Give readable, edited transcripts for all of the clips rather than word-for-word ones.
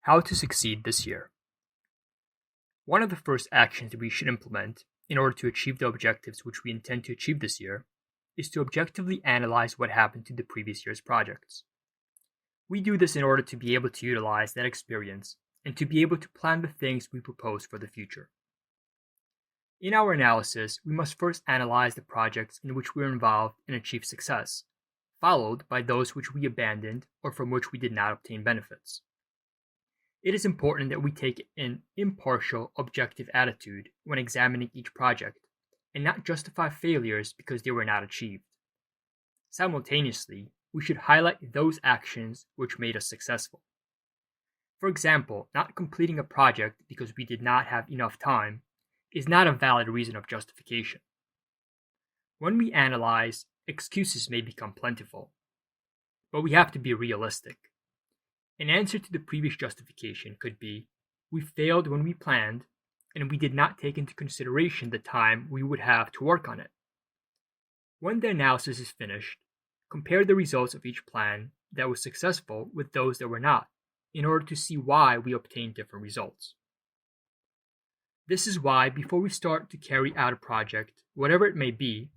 How to succeed this year. One of the first actions that we should implement in order to achieve the objectives which we intend to achieve this year is to objectively analyze what happened to the previous year's projects. We do this in order to be able to utilize that experience and to be able to plan the things we propose for the future. In our analysis, we must first analyze the projects in which we were involved and achieved success, followed by those which we abandoned or from which we did not obtain benefits. It is important that we take an impartial, objective attitude when examining each project, and not justify failures because they were not achieved. Simultaneously, we should highlight those actions which made us successful. For example, not completing a project because we did not have enough time is not a valid reason of justification. When we analyze, excuses may become plentiful, but we have to be realistic. An answer to the previous justification could be, we failed when we planned, and we did not take into consideration the time we would have to work on it. When the analysis is finished, compare the results of each plan that was successful with those that were not, in order to see why we obtained different results. This is why, before we start to carry out a project, whatever it may be,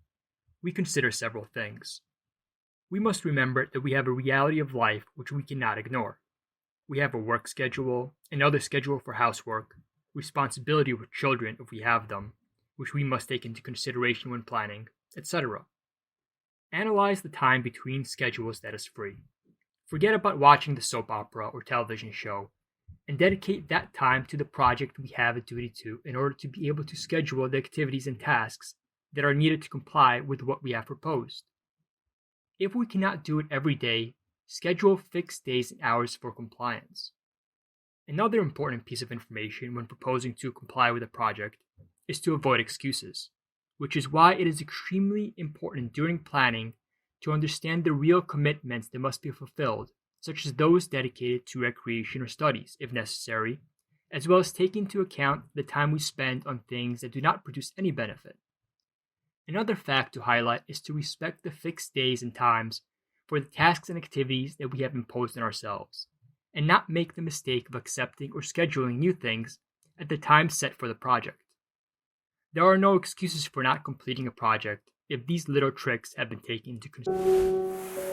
we consider several things. We must remember that we have a reality of life which we cannot ignore. We have a work schedule, another schedule for housework, responsibility with children if we have them, which we must take into consideration when planning, etc. Analyze the time between schedules that is free. Forget about watching the soap opera or television show, and dedicate that time to the project we have a duty to in order to be able to schedule the activities and tasks that are needed to comply with what we have proposed. If we cannot do it every day, schedule fixed days and hours for compliance. Another important piece of information when proposing to comply with a project is to avoid excuses, which is why it is extremely important during planning to understand the real commitments that must be fulfilled, such as those dedicated to recreation or studies, if necessary, as well as take into account the time we spend on things that do not produce any benefit. Another fact to highlight is to respect the fixed days and times for the tasks and activities that we have imposed on ourselves, and not make the mistake of accepting or scheduling new things at the time set for the project. There are no excuses for not completing a project if these little tricks have been taken into consideration.